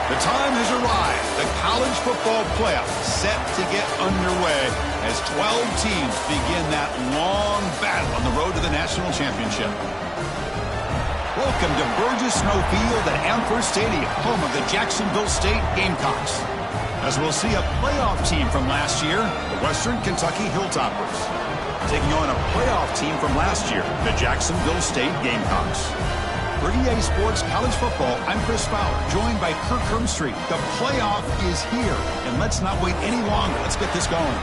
The time has arrived. The college football playoff set to get underway as 12 teams begin that long battle on the road to the national championship. Welcome to Burgess Snow Field at Amherst Stadium, home of the Jacksonville State Gamecocks. As we'll see a playoff team from last year, the Western Kentucky Hilltoppers, taking on a playoff team from last year, the Jacksonville State Gamecocks. For EA Sports College Football, I'm Chris Fowler, joined by Kirk Hermstreet. The playoff is here, and let's not wait any longer. Let's get this going.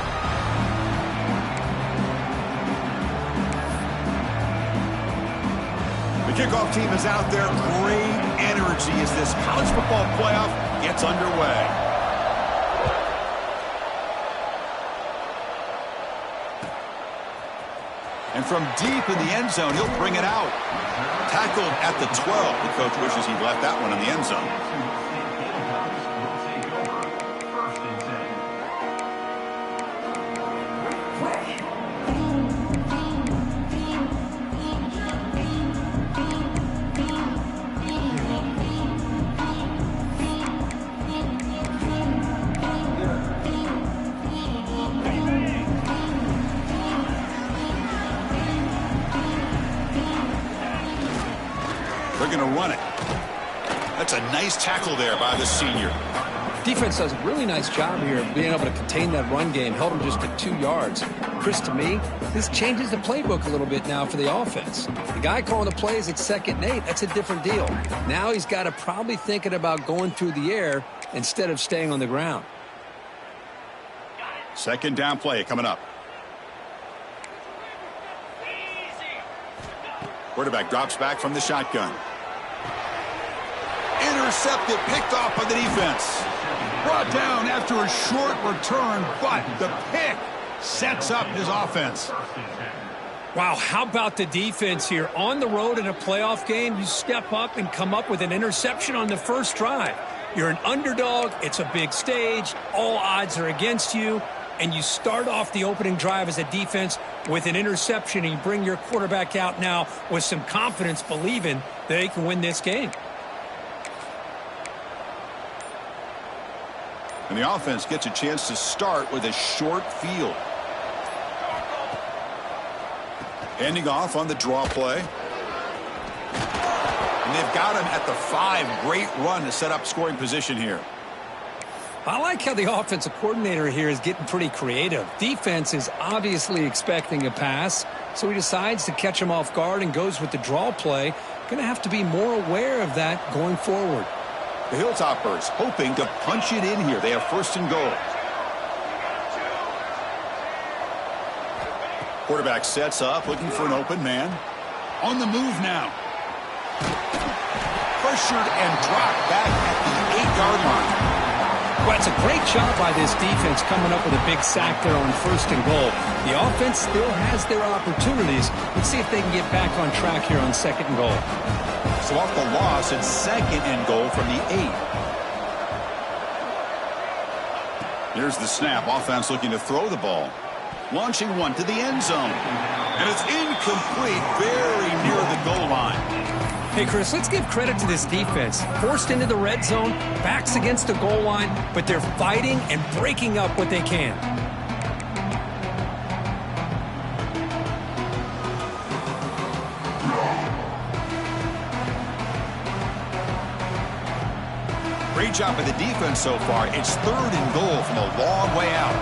The kickoff team is out there. Great energy as this college football playoff gets underway. And from deep in the end zone, he'll bring it out. Tackled at the 12. The coach wishes he'd left that one in the end zone. They're going to run it. That's a nice tackle there by the senior. Defense does a really nice job here of being able to contain that run game. Held them just to 2 yards. Chris, to me, this changes the playbook a little bit now for the offense. The guy calling the plays at 2nd and 8, that's a different deal. Now he's got to probably thinking about going through the air instead of staying on the ground. Second down play coming up. Quarterback drops back from the shotgun. Intercepted, picked off by the defense. Brought down after a short return, but the pick sets up his offense. Wow, how about the defense here? On the road in a playoff game, you step up and come up with an interception on the first drive. You're an underdog, it's a big stage, all odds are against you, and you start off the opening drive as a defense with an interception, and you bring your quarterback out now with some confidence, believing they can win this game. And the offense gets a chance to start with a short field. Handing off on the draw play. And they've got him at the 5. Great run to set up scoring position here. I like how the offensive coordinator here is getting pretty creative. Defense is obviously expecting a pass, so he decides to catch him off guard and goes with the draw play. Going to have to be more aware of that going forward. The Hilltoppers hoping to punch it in here. They have 1st and goal. Quarterback sets up, looking for an open man. On the move now. Pressured and dropped back at the 8-yard line. Well, it's a great job by this defense coming up with a big sack there on 1st and goal. The offense still has their opportunities. Let's see if they can get back on track here on 2nd and goal. So off the loss, it's 2nd and goal from the 8. Here's the snap. Offense looking to throw the ball. Launching one to the end zone. And it's incomplete, very near the goal line. Hey, Chris, let's give credit to this defense. Forced into the red zone, backs against the goal line, but they're fighting and breaking up what they can. Great job by the defense so far. It's 3rd and goal from a long way out.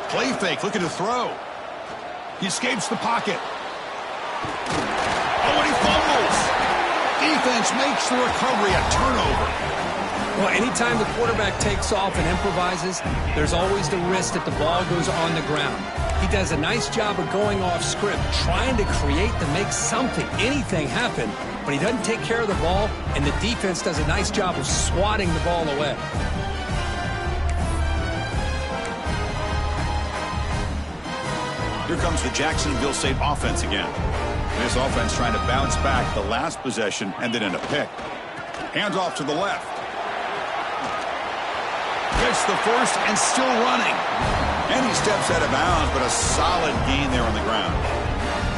Play fake, looking to throw. He escapes the pocket. Oh, and he fumbles. Defense makes the recovery, a turnover. Well, anytime the quarterback takes off and improvises, there's always the risk that the ball goes on the ground. He does a nice job of going off script, trying to create to make something, anything happen, but he doesn't take care of the ball, and the defense does a nice job of swatting the ball away. Here comes the Jacksonville State offense again. This offense trying to bounce back the last possession, ended in a pick. Hands off to the left. Gets the first and still running. And he steps out of bounds, but a solid gain there on the ground.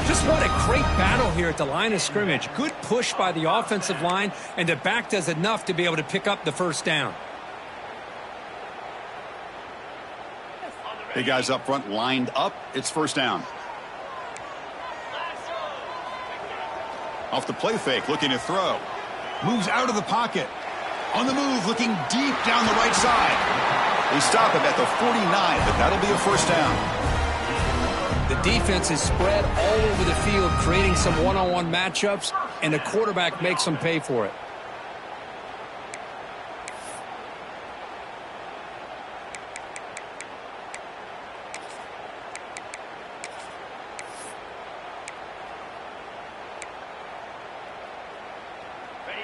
Just what a great battle here at the line of scrimmage. Good push by the offensive line, and the back does enough to be able to pick up the first down. Big guys up front lined up. It's first down. Off the play fake, looking to throw. Moves out of the pocket. On the move, looking deep down the right side. They stop him at the 49, but that'll be a first down. The defense is spread all over the field, creating some one-on-one matchups, and the quarterback makes them pay for it.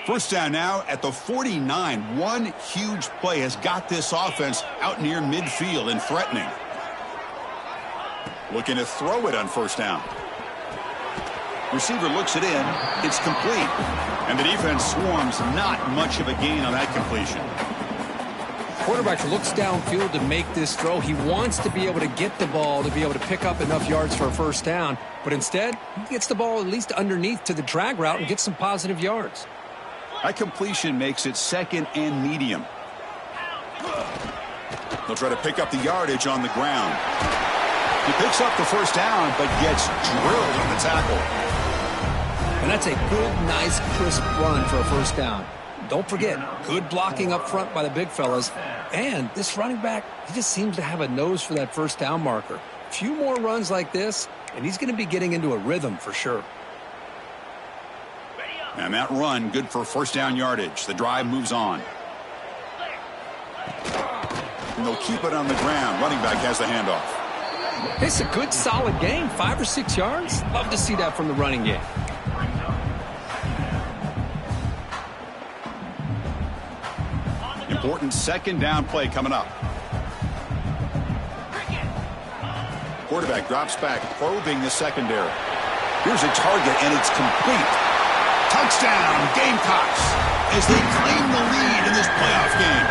First down now at the 49. One huge play has got this offense out near midfield and threatening. Looking to throw it on first down. Receiver looks it in. It's complete. And the defense swarms. Not much of a gain on that completion. Quarterback looks downfield to make this throw. He wants to be able to get the ball to be able to pick up enough yards for a first down. But instead, he gets the ball at least underneath to the drag route and gets some positive yards. That completion makes it second and medium. They'll try to pick up the yardage on the ground. He picks up the first down, but gets drilled on the tackle. And that's a good, nice, crisp run for a first down. Don't forget, good blocking up front by the big fellas. And this running back, he just seems to have a nose for that first down marker. A few more runs like this, and he's going to be getting into a rhythm for sure. And that run, good for first down yardage. The drive moves on. And they'll keep it on the ground. Running back has the handoff. It's a good, solid game. 5 or 6 yards. Love to see that from the running game. Important second down play coming up. Quarterback drops back, probing the secondary. Here's a target, and it's complete. Touchdown, Gamecocks, as they claim the lead in this playoff game.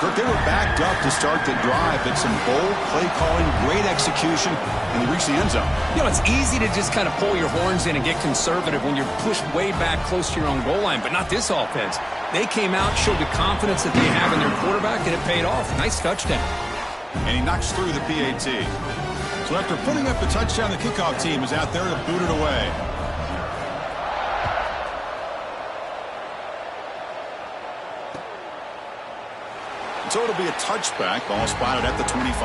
They were backed up to start the drive, but some bold play calling, great execution, and they reached the end zone. You know, it's easy to just kind of pull your horns in and get conservative when you're pushed way back close to your own goal line, but not this offense. They came out, showed the confidence that they have in their quarterback, and it paid off. Nice touchdown. And he knocks through the PAT. So after putting up the touchdown, the kickoff team is out there to boot it away. So it'll be a touchback. Ball spotted at the 25.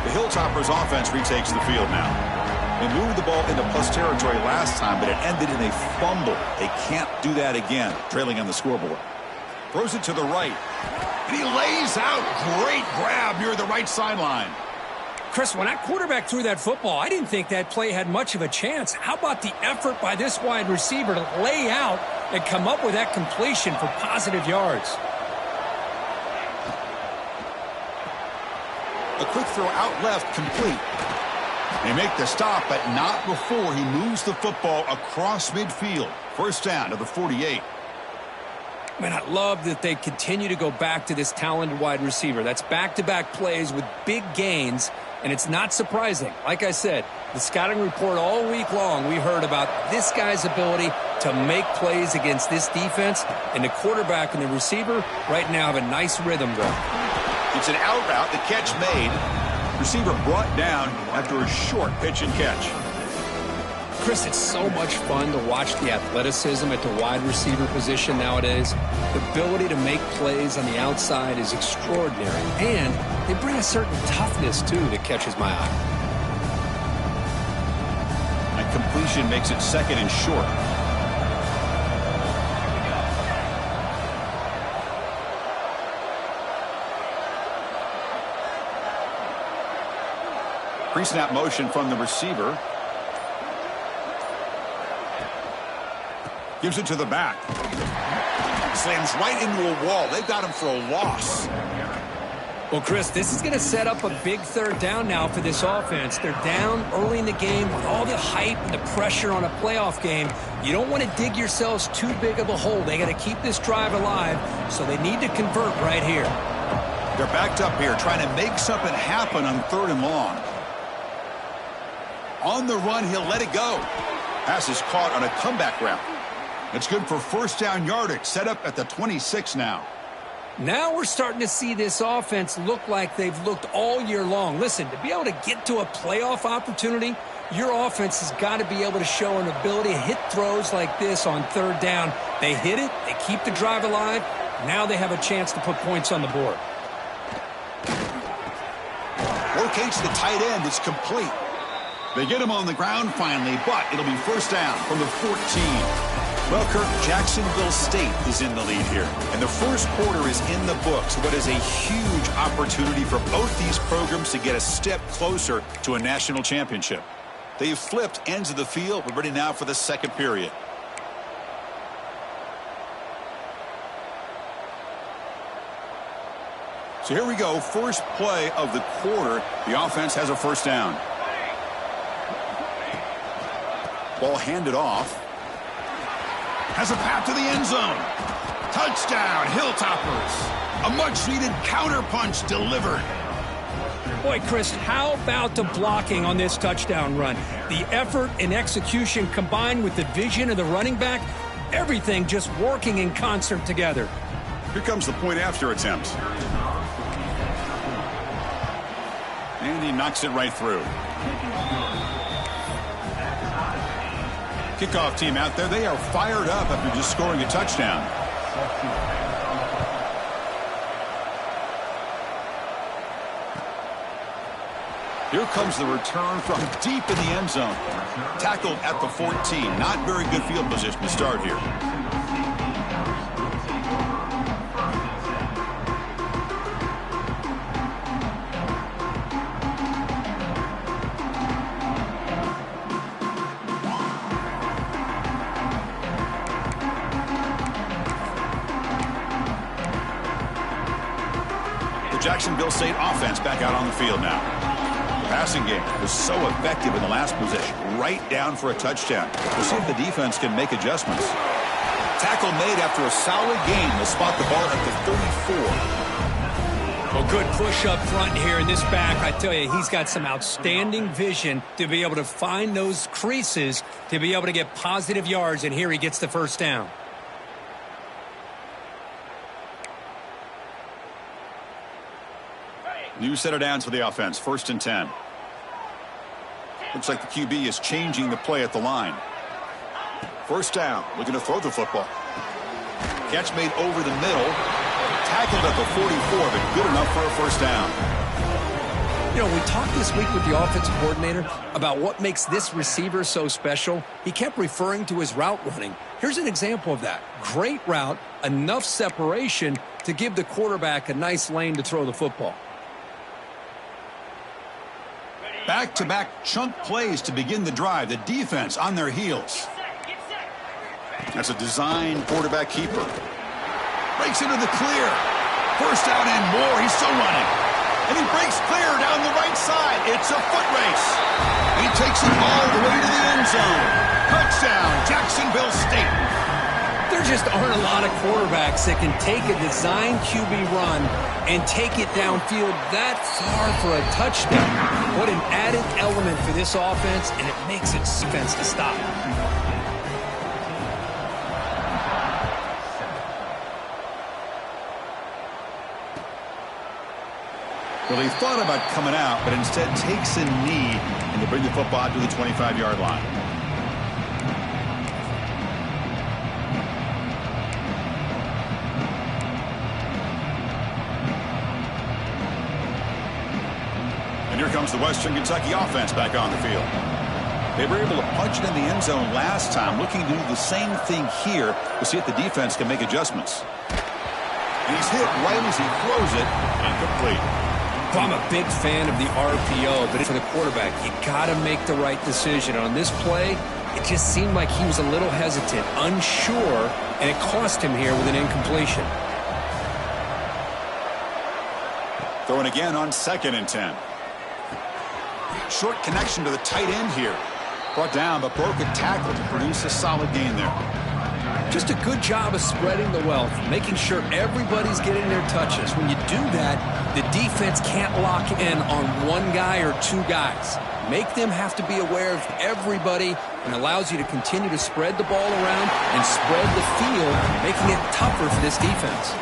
The Hilltoppers offense retakes the field now. They moved the ball into plus territory last time, but it ended in a fumble. They can't do that again, trailing on the scoreboard. Throws it to the right. And he lays out. Great grab near the right sideline. Chris, when that quarterback threw that football, I didn't think that play had much of a chance. How about the effort by this wide receiver to lay out and come up with that completion for positive yards? A quick throw out left, complete. They make the stop, but not before he moves the football across midfield. First down to the 48. Man, I love that they continue to go back to this talented wide receiver. That's back-to-back plays with big gains, and it's not surprising. Like I said, the scouting report all week long, we heard about this guy's ability to make plays against this defense, and the quarterback and the receiver right now have a nice rhythm going. It's an out route, the catch made. Receiver brought down after a short pitch and catch. Chris, it's so much fun to watch the athleticism at the wide receiver position nowadays. The ability to make plays on the outside is extraordinary, and they bring a certain toughness, too, that catches my eye. That completion makes it second and short. Pre-snap motion from the receiver. Gives it to the back. Slams right into a wall. They've got him for a loss. Well, Chris, this is going to set up a big third down now for this offense. They're down early in the game with all the hype and the pressure on a playoff game. You don't want to dig yourselves too big of a hole. They got to keep this drive alive, so they need to convert right here. They're backed up here, trying to make something happen on 3rd and long. On the run, he'll let it go. Pass is caught on a comeback route. It's good for 1st down yardage, set up at the 26 now. Now we're starting to see this offense look like they've looked all year long. Listen, to be able to get to a playoff opportunity, your offense has got to be able to show an ability to hit throws like this on 3rd down. They hit it, they keep the drive alive. Now they have a chance to put points on the board. Locates the tight end. It's complete. They get him on the ground finally, but it'll be 1st down from the 14. Well, Kirk, Jacksonville State is in the lead here, and the 1st quarter is in the books. What is a huge opportunity for both these programs to get a step closer to a national championship. They've flipped ends of the field. We're ready now for the 2nd period. So here we go, 1st play of the quarter. The offense has a 1st down. Ball handed off. Has a path to the end zone. Touchdown, Hilltoppers. A much-needed counterpunch delivered. Boy, Chris, how about the blocking on this touchdown run? The effort and execution combined with the vision of the running back, everything just working in concert together. Here comes the point after attempt. And he knocks it right through. Kickoff team out there, they are fired up after just scoring a touchdown. Here comes the return from deep in the end zone. Tackled at the 14. Not very good field position to start here. Jacksonville State offense back out on the field now. The passing game was so effective in the last possession, right down for a touchdown. We'll see if the defense can make adjustments. Tackle made after a solid gain. They'll spot the ball at the 34. Well, good push up front here in this back. I tell you, he's got some outstanding vision to be able to find those creases, to be able to get positive yards, and here he gets the 1st down. New set of downs for the offense. 1st and 10. Looks like the QB is changing the play at the line. 1st down. Looking to throw the football. Catch made over the middle. Tackled at the 44, but good enough for a 1st down. You know, we talked this week with the offensive coordinator about what makes this receiver so special. He kept referring to his route running. Here's an example of that. Great route, enough separation to give the quarterback a nice lane to throw the football. Back-to-back chunk plays to begin the drive. The defense on their heels. That's a design quarterback keeper. Breaks into the clear. 1st down and more. He's still running. And he breaks clear down the right side. It's a foot race. He takes it all the way to the end zone. Touchdown, Jacksonville State. There just aren't a lot of quarterbacks that can take a design QB run and take it downfield that far for a touchdown. What an added element for this offense, and it makes it defense to stop. Well, he thought about coming out, but instead takes a knee and to bring the football to the 25-yard line. And here comes the Western Kentucky offense back on the field. They were able to punch it in the end zone last time, looking to do the same thing here to see if the defense can make adjustments. And he's hit right as he throws it, incomplete. Well, I'm a big fan of the RPO, but for the quarterback, you got to make the right decision. On this play, it just seemed like he was a little hesitant, unsure, and it cost him here with an incompletion. Throwing again on 2nd and 10. Short connection to the tight end here. Brought down, but broke a tackle to produce a solid gain there. Just a good job of spreading the wealth, making sure everybody's getting their touches. When you do that, the defense can't lock in on one guy or two guys. Make them have to be aware of everybody and allows you to continue to spread the ball around and spread the field, making it tougher for this defense.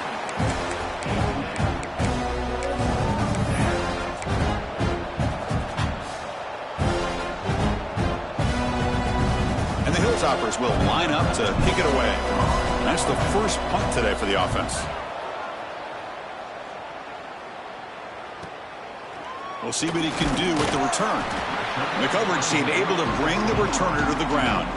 And the Hilltoppers will line up to kick it away. That's the first punt today for the offense. We'll see what he can do with the return. The coverage team able to bring the returner to the ground.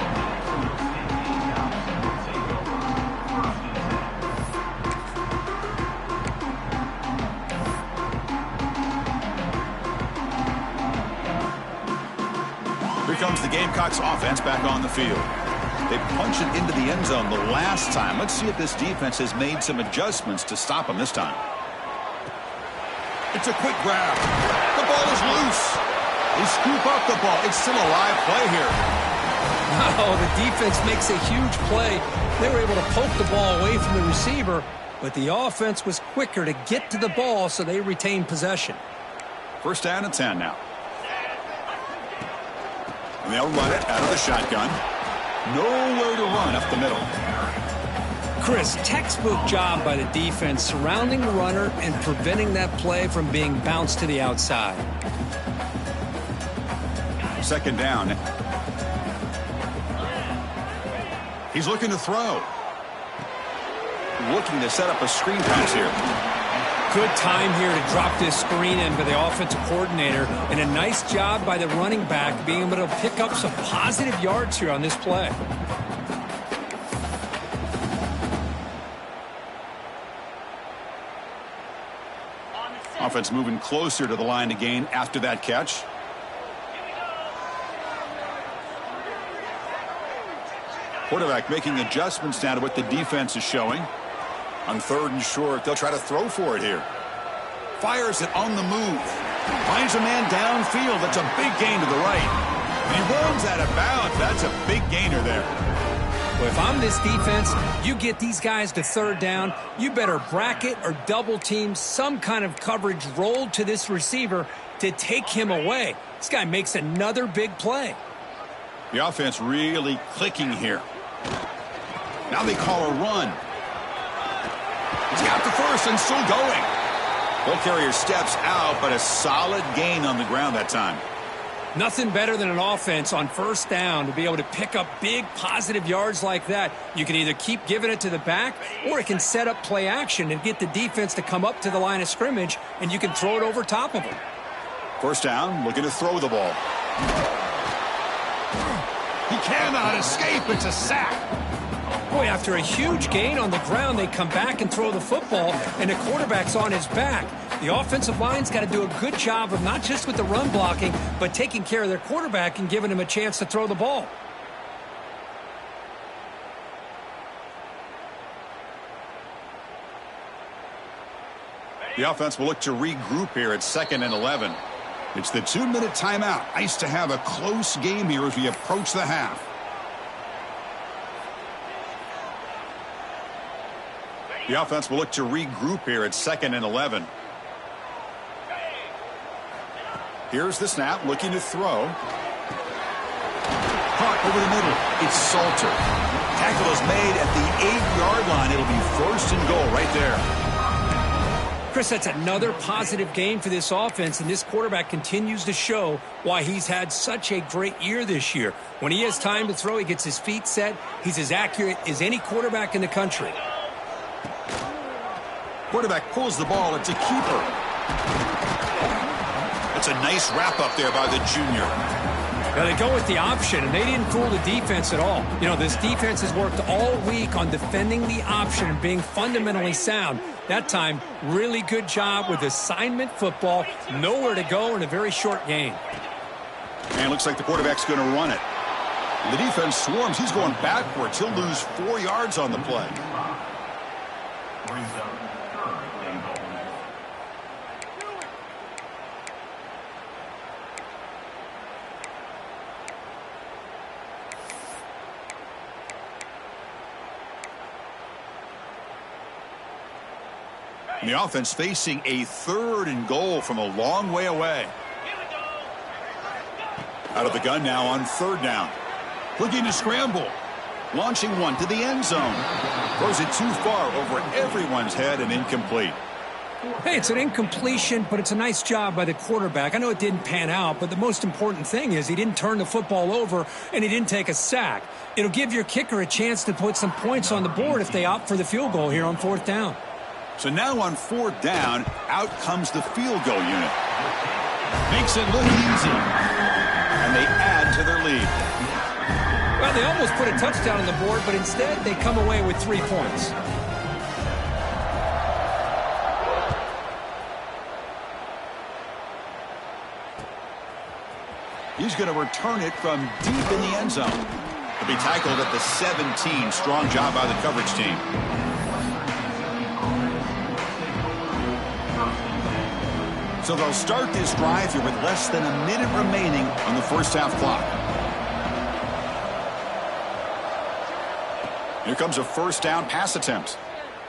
Here comes the Gamecocks offense back on the field. They punch it into the end zone the last time. Let's see if this defense has made some adjustments to stop them this time. It's a quick grab. The ball is loose. They scoop up the ball. It's still a live play here. Oh, the defense makes a huge play. They were able to poke the ball away from the receiver, but the offense was quicker to get to the ball, so they retained possession. First down and 10 now. And they'll run it out of the shotgun. Nowhere to run up the middle. Chris, textbook job by the defense surrounding the runner and preventing that play from being bounced to the outside. Second down. He's looking to throw. Looking to set up a screen pass here. Good time here to drop this screen in by the offensive coordinator, and a nice job by the running back being able to pick up some positive yards here on this play. Offense moving closer to the line to gain after that catch. Quarterback making adjustments now to what the defense is showing. On third and short, they'll try to throw for it here. Fires it on the move. Finds a man downfield. That's a big gain to the right. And he runs out of bounds. That's a big gainer there. Well, if I'm this defense, you get these guys to third down, you better bracket or double team some kind of coverage rolled to this receiver to take him away. This guy makes another big play. The offense really clicking here. Now they call a run. He's got the first and still going. Ball carrier steps out, but a solid gain on the ground that time. Nothing better than an offense on first down to be able to pick up big positive yards like that. You can either keep giving it to the back, or it can set up play action and get the defense to come up to the line of scrimmage, and you can throw it over top of them. First down, looking to throw the ball. He cannot escape. It's a sack. Boy, after a huge gain on the ground, they come back and throw the football, and the quarterback's on his back. The offensive line's got to do a good job of not just with the run blocking, but taking care of their quarterback and giving him a chance to throw the ball. The offense will look to regroup here at 2nd and 11. It's the 2-minute timeout. Nice to have a close game here as we approach the half. The offense will look to regroup here at 2nd and 11. Here's the snap, looking to throw. Caught over the middle. It's Salter. Tackle is made at the 8-yard line. It'll be 1st and goal right there. Chris, that's another positive game for this offense, and this quarterback continues to show why he's had such a great year this year. When he has time to throw, he gets his feet set. He's as accurate as any quarterback in the country. Quarterback pulls the ball. It's a keeper. That's a nice wrap-up there by the junior. Now they go with the option, and they didn't fool the defense at all. You know, this defense has worked all week on defending the option and being fundamentally sound. That time, really good job with assignment football. Nowhere to go in a very short game. And looks like the quarterback's going to run it. The defense swarms. He's going backwards. He'll lose 4 yards on the play. And the offense facing a 3rd and goal from a long way away. Out of the gun now on 3rd down. Looking to scramble. Launching one to the end zone. Throws it too far over everyone's head and incomplete. Hey, it's an incompletion, but it's a nice job by the quarterback. I know it didn't pan out, but the most important thing is he didn't turn the football over and he didn't take a sack. It'll give your kicker a chance to put some points on the board if they opt for the field goal here on 4th down. So now on 4th down, out comes the field goal unit. Makes it look easy. And they add to their lead. Well, they almost put a touchdown on the board, but instead they come away with 3 points. He's going to return it from deep in the end zone. He'll be tackled at the 17. Strong job by the coverage team. So they'll start this drive here with less than a minute remaining on the first half clock. Here comes a 1st down pass attempt.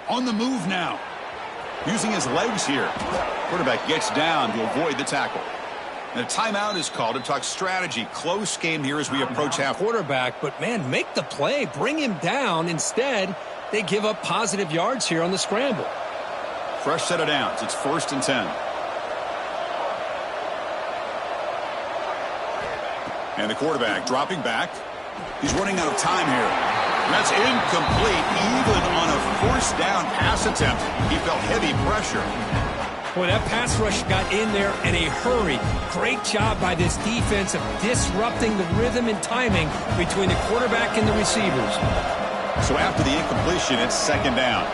On the move now. Using his legs here. Quarterback gets down to avoid the tackle. And a timeout is called to talk strategy. Close game here as we approach half. Quarterback, but man, make the play. Bring him down. Instead, they give up positive yards here on the scramble. Fresh set of downs. It's 1st and 10. And the quarterback dropping back. He's running out of time here. And that's incomplete. Even on a 1st down pass attempt, he felt heavy pressure. Boy, that pass rush got in there in a hurry. Great job by this defense of disrupting the rhythm and timing between the quarterback and the receivers. So after the incompletion, it's 2nd down.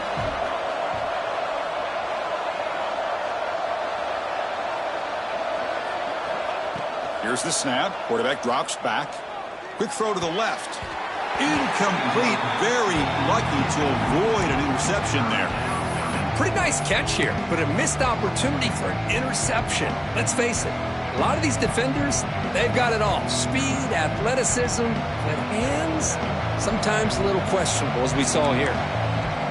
Here's the snap. Quarterback drops back. Quick throw to the left. Incomplete. Very lucky to avoid an interception there. Pretty nice catch here, but a missed opportunity for an interception. Let's face it, a lot of these defenders, they've got it all. Speed, athleticism, but hands, sometimes a little questionable, as we saw here.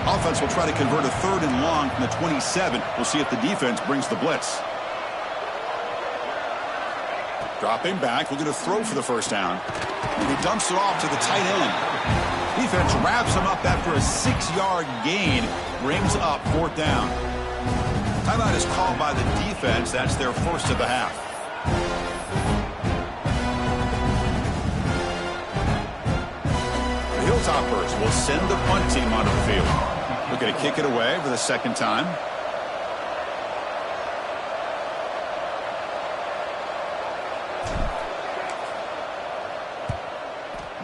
Offense will try to convert a 3rd and long from the 27. We'll see if the defense brings the blitz. Dropping back, looking to throw for the 1st down. And he dumps it off to the tight end. Defense wraps him up after a 6-yard gain. Brings up 4th down. Timeout is called by the defense. That's their 1st of the half. The Hilltoppers will send the punt team onto the field. Looking to kick it away for the 2nd time.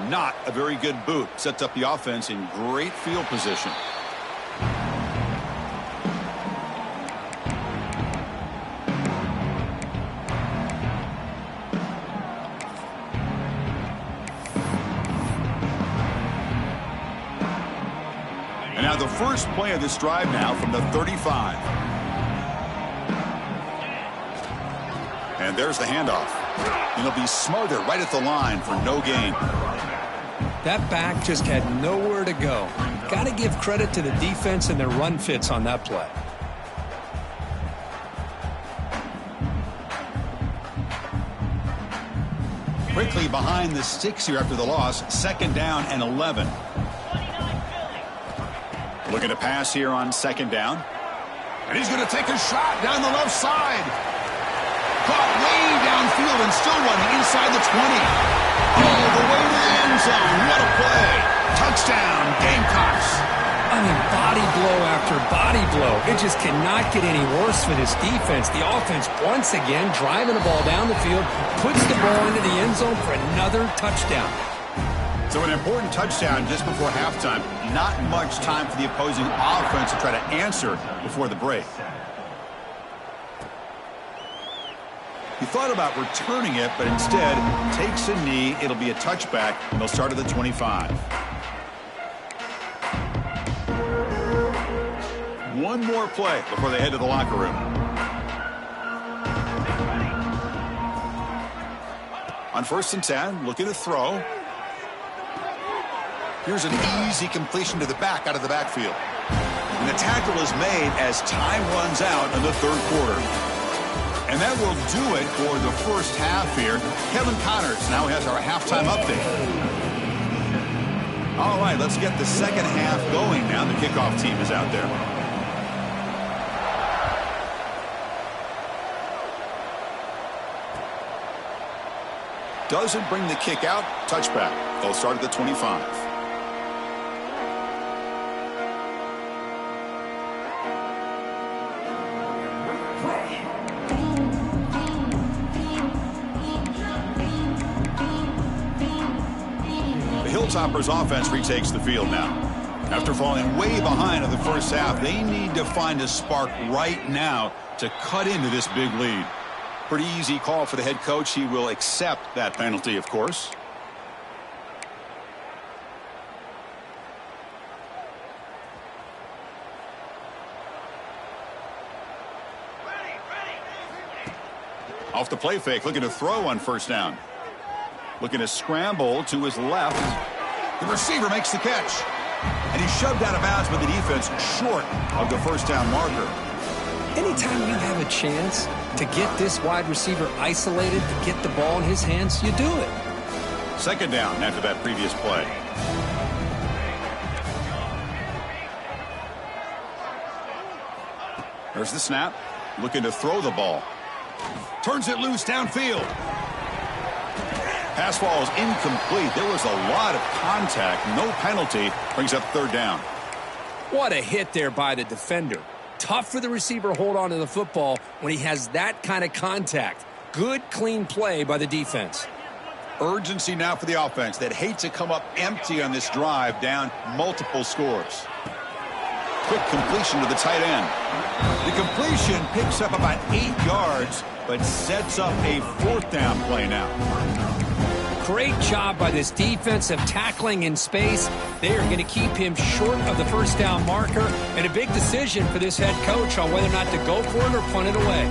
Not a very good boot. Sets up the offense in great field position. And now the first play of this drive now from the 35. And there's the handoff. And he'll be smothered right at the line for no gain. That back just had nowhere to go. Got to give credit to the defense and their run fits on that play. Quickly behind the sticks here after the loss. 2nd down and 11. Looking to pass here on 2nd down. And he's going to take a shot down the left side. Caught way downfield and still running inside the 20. All the way to the end zone. What a play. Touchdown, Gamecocks. I mean, body blow after body blow. It just cannot get any worse for this defense. The offense, once again, driving the ball down the field, puts the ball into the end zone for another touchdown. So an important touchdown just before halftime. Not much time for the opposing offense to try to answer before the break. He thought about returning it, but instead takes a knee. It'll be a touchback, and they'll start at the 25. One more play before they head to the locker room. On 1st and 10, looking to throw. Here's an easy completion to the back out of the backfield. And the tackle is made as time runs out in the third quarter. And that will do it for the first half here. Kevin Connors now has our halftime update. All right, let's get the second half going now. The kickoff team is out there. Doesn't bring the kick out. Touchback. They'll start at the 25. Hilltoppers offense retakes the field now. After falling way behind in the first half, they need to find a spark right now to cut into this big lead. Pretty easy call for the head coach. He will accept that penalty, of course. Off the play fake, looking to throw on first down. Looking to scramble to his left. The receiver makes the catch. And he's shoved out of bounds by the defense short of the first down marker. Anytime you have a chance to get this wide receiver isolated, to get the ball in his hands, you do it. Second down after that previous play. There's the snap. Looking to throw the ball. Turns it loose downfield. Pass ball is incomplete. There was a lot of contact. No penalty. Brings up third down. What a hit there by the defender. Tough for the receiver to hold on to the football when he has that kind of contact. Good, clean play by the defense. Urgency now for the offense that hate to come up empty on this drive, down multiple scores. Quick completion to the tight end. The completion picks up about 8 yards, but sets up a fourth down play now. Great job by this defensive tackling in space. They are going to keep him short of the first down marker, and a big decision for this head coach on whether or not to go for it or punt it away.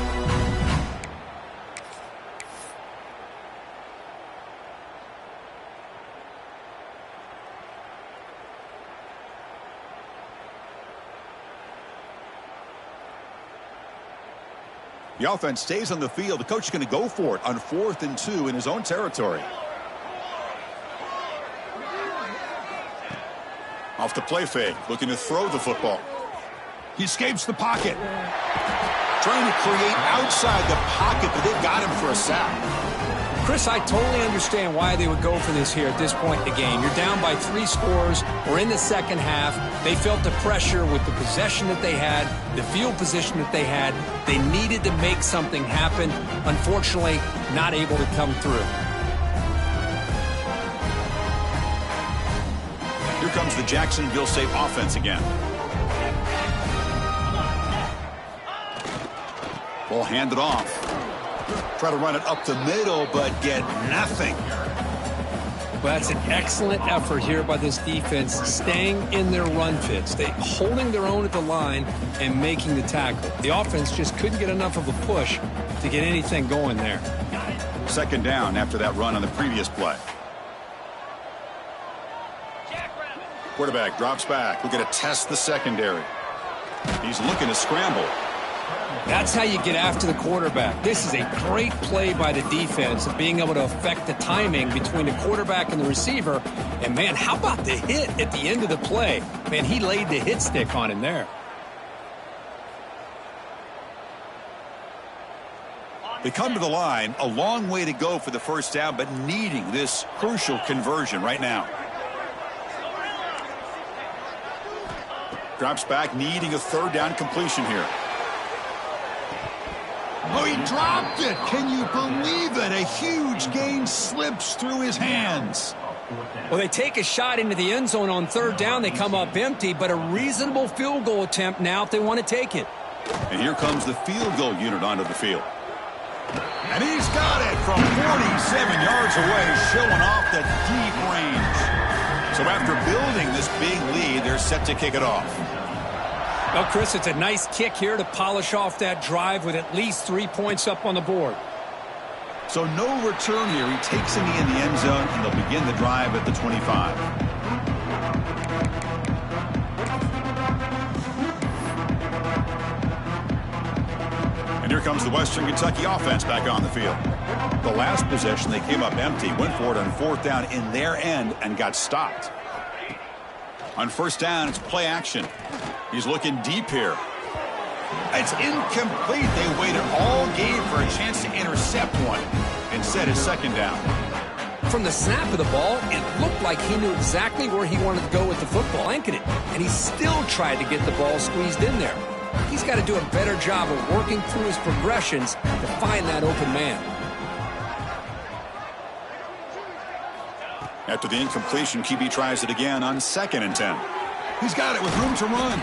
The offense stays on the field. The coach is going to go for it on 4th and 2 in his own territory. Off the play fake, looking to throw the football. He escapes the pocket. Trying to create outside the pocket, but they've got him for a sack. Chris, I totally understand why they would go for this here at this point in the game. You're down by 3 scores. We're in the second half. They felt the pressure with the possession that they had, the field position that they had. They needed to make something happen. Unfortunately, not able to come through. Here comes the Jacksonville State offense again. Ball handed off. Try to run it up the middle, but get nothing. Well, that's an excellent effort here by this defense, staying in their run fits. They holding their own at the line and making the tackle. The offense just couldn't get enough of a push to get anything going there. Second down after that run on the previous play. Quarterback drops back. We're going to test the secondary. He's looking to scramble. That's how you get after the quarterback. This is a great play by the defense of being able to affect the timing between the quarterback and the receiver. And, man, how about the hit at the end of the play? Man, he laid the hit stick on him there. They come to the line, a long way to go for the first down, but needing this crucial conversion right now. Drops back, needing a third down completion here. Oh, he dropped it. Can you believe it? A huge gain slips through his hands. Well, they take a shot into the end zone on third down. They come up empty, but a reasonable field goal attempt now if they want to take it. And here comes the field goal unit onto the field. And he's got it from 47 yards away, showing off the deep range. So after building this big lead, they're set to kick it off. Well, Chris, it's a nice kick here to polish off that drive with at least 3 points up on the board. So no return here. He takes it in the end zone, and they'll begin the drive at the 25. And here comes the Western Kentucky offense back on the field. The last possession, they came up empty, went for it on fourth down in their end, and got stopped. On first down, it's play action. He's looking deep here. It's incomplete. They waited all game for a chance to intercept one. Instead, it's second down. From the snap of the ball, it looked like he knew exactly where he wanted to go with the football, blanket it, and he still tried to get the ball squeezed in there. He's got to do a better job of working through his progressions to find that open man. After the incompletion, QB tries it again on 2nd and 10. He's got it with room to run.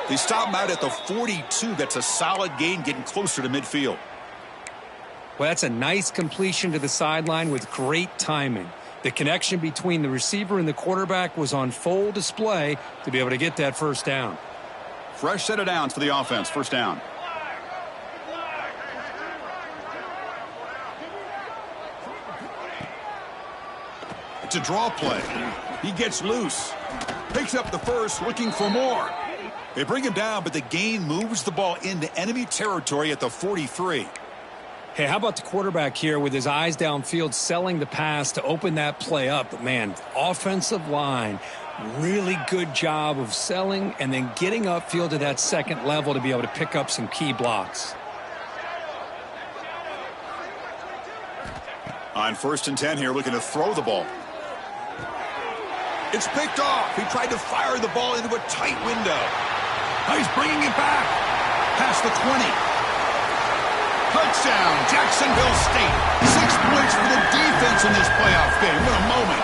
They stop him out at the 42. That's a solid gain, getting closer to midfield. Well, that's a nice completion to the sideline with great timing. The connection between the receiver and the quarterback was on full display to be able to get that first down. Fresh set of downs for the offense. First down. It's a draw play. He gets loose. Picks up the first, looking for more. They bring him down, but the gain moves the ball into enemy territory at the 43. Hey, how about the quarterback here with his eyes downfield selling the pass to open that play up? But, man, offensive line, really good job of selling and then getting upfield to that second level to be able to pick up some key blocks. On 1st and 10 here, looking to throw the ball. It's picked off. He tried to fire the ball into a tight window. Now he's bringing it back. Past the 20. Touchdown, Jacksonville State. 6 points for the defense in this playoff game. What a moment.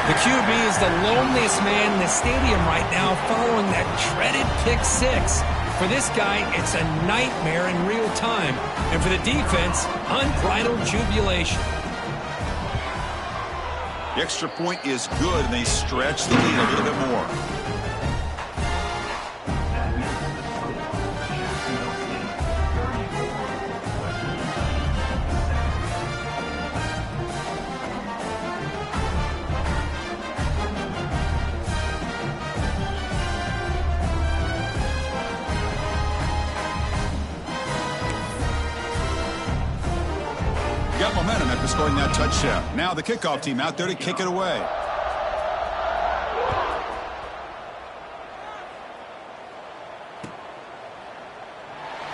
The QB is the loneliest man in the stadium right now following that dreaded pick 6. For this guy, it's a nightmare in real time. And for the defense, unbridled jubilation. The extra point is good, and they stretch the lead a little bit more. Got momentum after scoring that touchdown. Now the kickoff team out there to kick it away.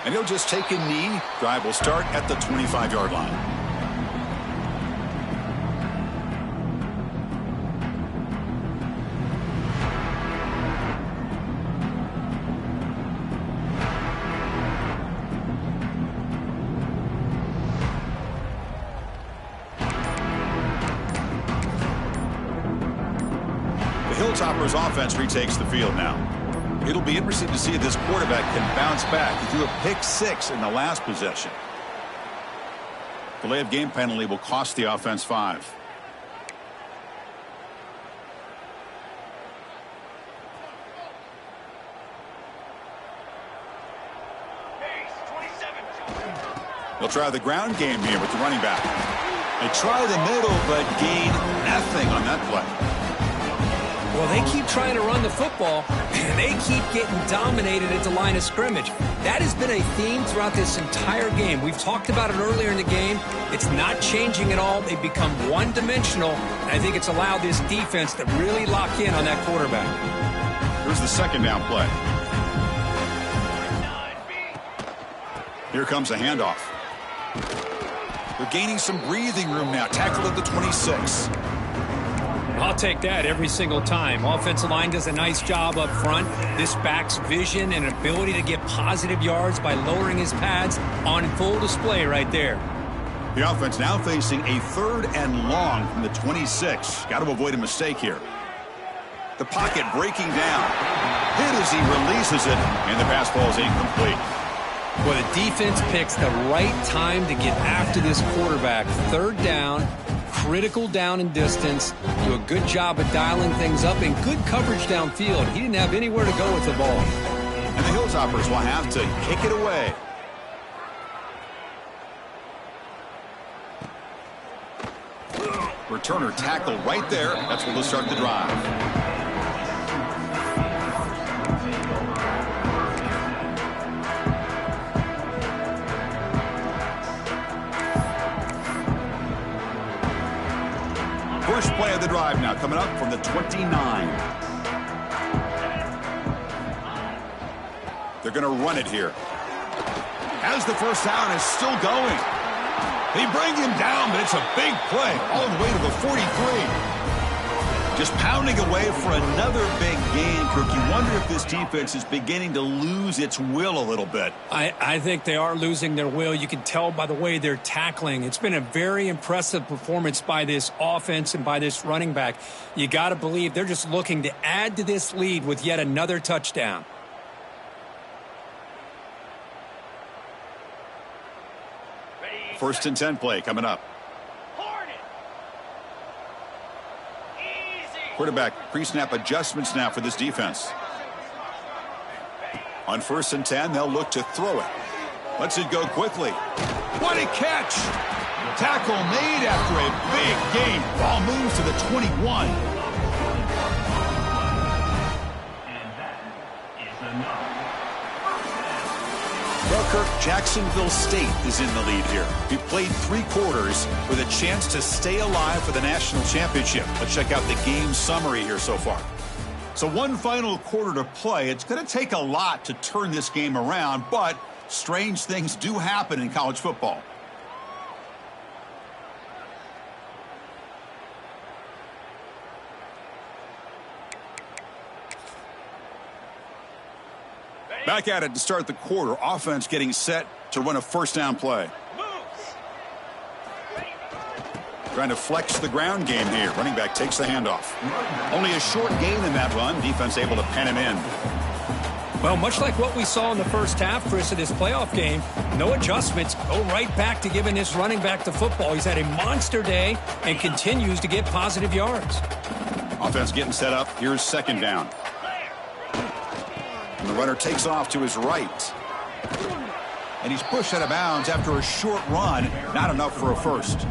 And he'll just take a knee. Drive will start at the 25-yard line. Hilltoppers offense retakes the field now. It'll be interesting to see if this quarterback can bounce back. He threw a pick 6 in the last possession. Delay of game penalty will cost the offense 5. They'll try the ground game here with the running back. They try the middle, but gain nothing on that play. Well, they keep trying to run the football, and they keep getting dominated at the line of scrimmage. That has been a theme throughout this entire game. We've talked about it earlier in the game. It's not changing at all. They've become one-dimensional, and I think it's allowed this defense to really lock in on that quarterback. Here's the second down play. Here comes a handoff. They're gaining some breathing room now. Tackled at the 26. I'll take that every single time. Offensive line does a nice job up front. This back's vision and ability to get positive yards by lowering his pads on full display right there. The offense now facing a 3rd and long from the 26. Got to avoid a mistake here. The pocket breaking down. Hit as he releases it, and the pass ball is incomplete. Well, the defense picks the right time to get after this quarterback. 3rd down. Critical down and distance, do a good job of dialing things up, and good coverage downfield. He didn't have anywhere to go with the ball. And the Hilltoppers will have to kick it away. Returner tackled right there. That's where they'll start the drive. coming up from the 29. They're going to run it here. Has the first down, is still going. They bring him down, but it's a big play all the way to the 43. Just pounding away for another big gain, Kirk. You wonder if this defense is beginning to lose its will a little bit. I think they are losing their will. You can tell by the way they're tackling. It's been a very impressive performance by this offense and by this running back. You got to believe they're just looking to add to this lead with yet another touchdown. First and 10 play coming up. Quarterback pre-snap adjustments now for this defense. On first and 10, they'll look to throw it. Lets it go quickly. What a catch! Tackle made after a big gain. Ball moves to the 21. And that is enough. Well, Kirk, Jacksonville State is in the lead here. We played 3 quarters with a chance to stay alive for the national championship. Let's check out the game summary here so far. So one final quarter to play. It's going to take a lot to turn this game around, but strange things do happen in college football. Back at it to start the quarter. Offense getting set to run a first down play. Trying to flex the ground game here. Running back takes the handoff. Only a short gain in that run. Defense able to pen him in. Well, much like what we saw in the first half, Chris, of this playoff game, no adjustments. Go right back to giving this running back the football. He's had a monster day and continues to get positive yards. Offense getting set up. Here's second down. And the runner takes off to his right. And he's pushed out of bounds after a short run. Not enough for a first.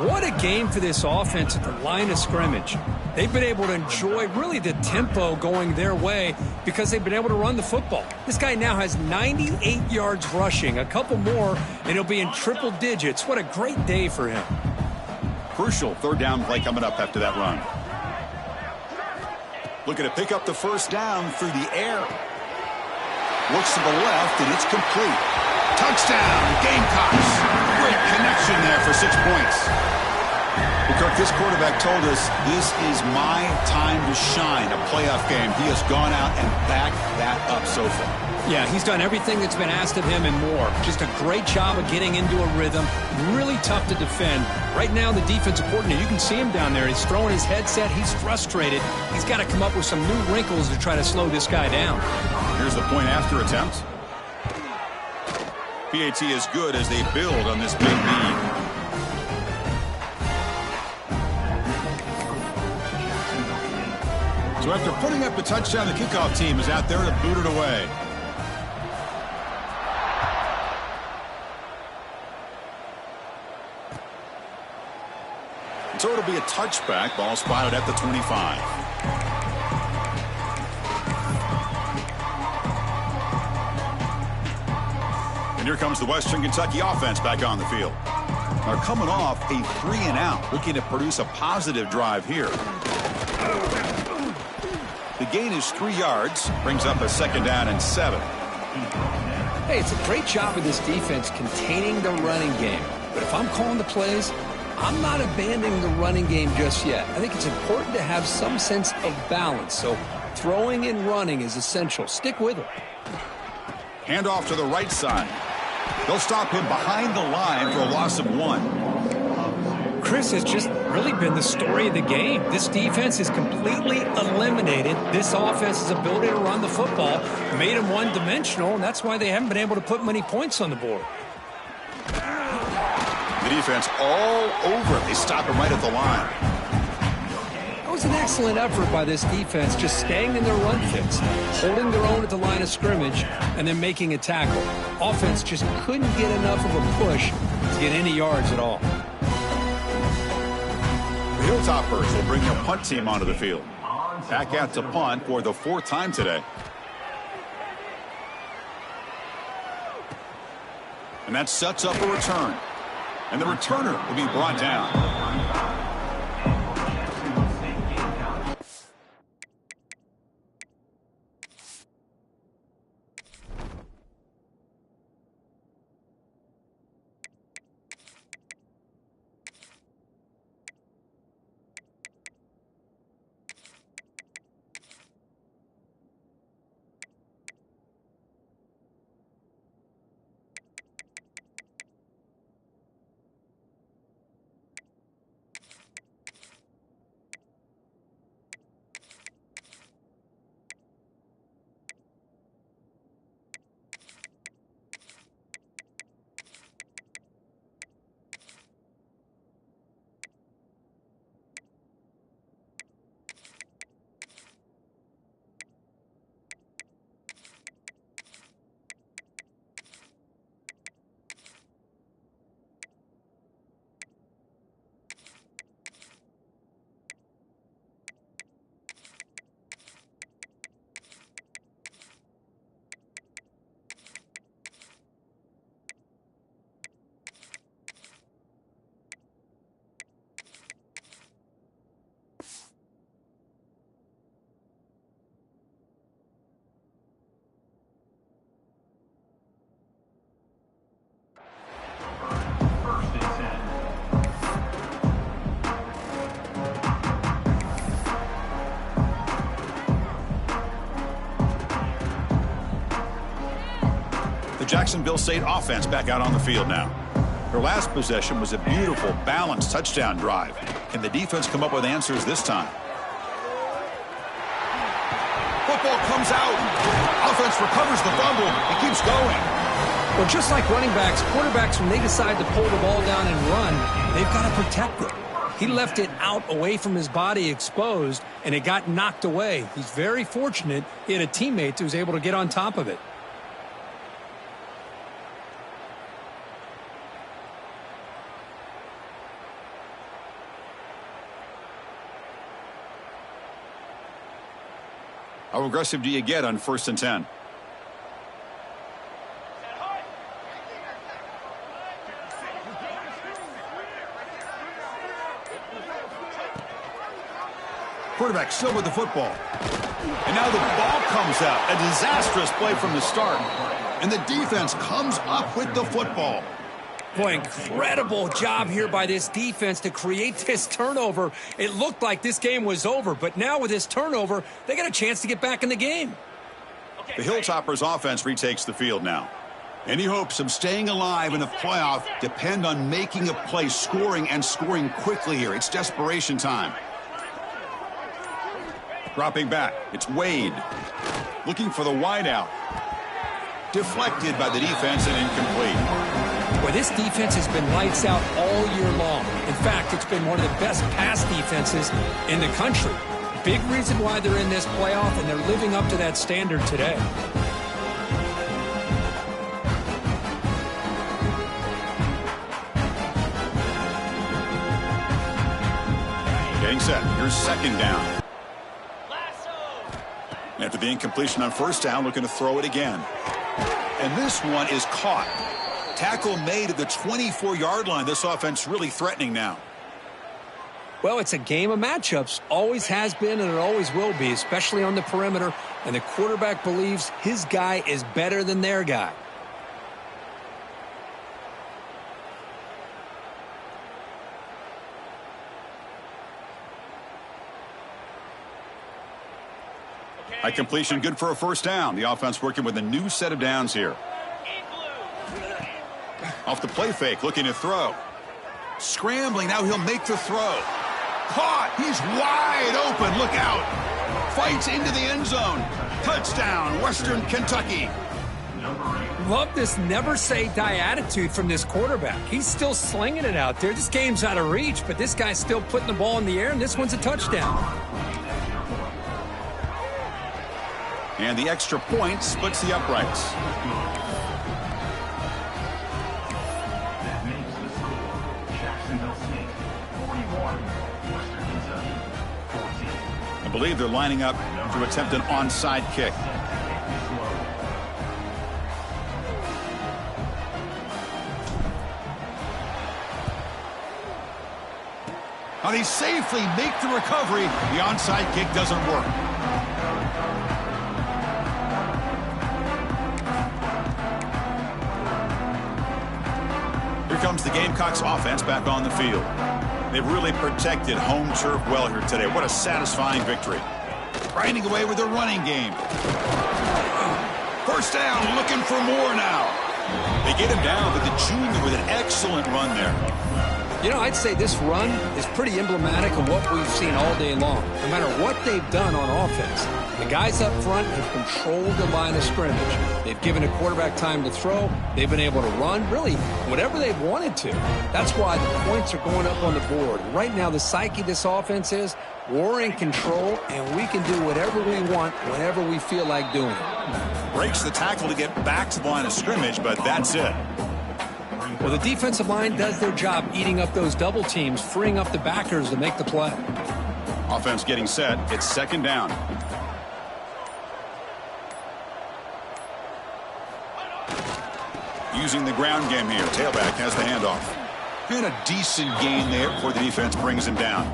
What a game for this offense at the line of scrimmage. They've been able to enjoy really the tempo going their way because they've been able to run the football. This guy now has 98 yards rushing. A couple more, and he'll be in triple digits. What a great day for him. Crucial third down play coming up after that run. Looking to pick up the first down through the air. Looks to the left, and it's complete. Touchdown, Gamecocks. Great connection there for 6 points. Well, Kirk, this quarterback told us this is my time to shine, a playoff game. He has gone out and backed that up so far. Yeah, he's done everything that's been asked of him and more. Just a great job of getting into a rhythm. Really tough to defend. Right now, the defensive coordinator, you can see him down there. He's throwing his headset. He's frustrated. He's got to come up with some new wrinkles to try to slow this guy down. Here's the point after attempt. PAT is good as they build on this big lead. So after putting up the touchdown, the kickoff team is out there to boot it away. So it'll be a touchback. Ball spotted at the 25. And here comes the Western Kentucky offense back on the field. They're coming off a 3-and-out, looking to produce a positive drive here. The gain is 3 yards, brings up a second down and 7. Hey, it's a great job of this defense containing the running game. But if I'm calling the plays, I'm not abandoning the running game just yet. I think it's important to have some sense of balance. So throwing and running is essential. Stick with it. Hand off to the right side. They'll stop him behind the line for a loss of 1. Chris, has just really been the story of the game. This defense has completely eliminated this offense's ability to run the football, made them one-dimensional, and that's why they haven't been able to put many points on the board. The defense all over it. They stop him right at the line. That was an excellent effort by this defense, just staying in their run fits, holding their own at the line of scrimmage, and then making a tackle. Offense just couldn't get enough of a push to get any yards at all. The Hilltoppers will bring their punt team onto the field. Back out to punt for the 4th time today. And that sets up a return. And the returner will be brought down. The Jacksonville State offense back out on the field now. Their last possession was a beautiful, balanced touchdown drive. Can the defense come up with answers this time? Football comes out. Offense recovers the fumble and keeps going. Well, just like running backs, quarterbacks, when they decide to pull the ball down and run, they've got to protect it. He left it out away from his body exposed, and it got knocked away. He's very fortunate he had a teammate who was able to get on top of it. How aggressive do you get on 1st and 10? Quarterback still with the football. And now the ball comes out. A disastrous play from the start. And the defense comes up with the football. Boy, incredible job here by this defense to create this turnover. It looked like this game was over, but now with this turnover, they got a chance to get back in the game. The Hilltoppers offense retakes the field now. Any hopes of staying alive in the playoff depend on making a play, scoring quickly here. It's desperation time. Dropping back, it's Wade. Looking for the wideout. Deflected by the defense and incomplete. Well, this defense has been lights out all year long. In fact, it's been one of the best pass defenses in the country. Big reason why they're in this playoff, and they're living up to that standard today. Getting set. Here's 2nd down. After the incompletion on 1st down, looking to throw it again. And this one is caught. Tackle made at the 24-yard line. This offense really threatening now. Well, it's a game of matchups. Always has been, and it always will be, especially on the perimeter. And the quarterback believes his guy is better than their guy. High completion, good for a 1st down. The offense working with a new set of downs here. Off the play fake, looking to throw. Scrambling, now he'll make the throw. Caught, he's wide open, look out. Fights into the end zone. Touchdown, Western Kentucky. Love this never say die attitude from this quarterback. He's still slinging it out there. This game's out of reach, but this guy's still putting the ball in the air, and this one's a touchdown. And the extra point splits the uprights. That makes the score Jacksonville State 41, Western Kentucky 14. I believe they're lining up to attempt an onside kick. Now they safely make the recovery. The onside kick doesn't work. Here comes the Gamecocks offense back on the field. They've really protected home turf well here today. What a satisfying victory. Grinding away with their running game. 1st down, looking for more now. They get him down, but the junior with an excellent run there. You know, I'd say this run is pretty emblematic of what we've seen all day long. No matter what they've done on offense, the guys up front have controlled the line of scrimmage. They've given a quarterback time to throw. They've been able to run, really, whatever they've wanted to. That's why the points are going up on the board. Right now, the psyche of this offense is we're in control, and we can do whatever we want whenever we feel like doing it. Breaks the tackle to get back to the line of scrimmage, but that's it. Well, the defensive line does their job eating up those double teams, freeing up the backers to make the play. Offense getting set. It's 2nd down. Using the ground game here. Tailback has the handoff. And a decent gain there before the defense brings him down.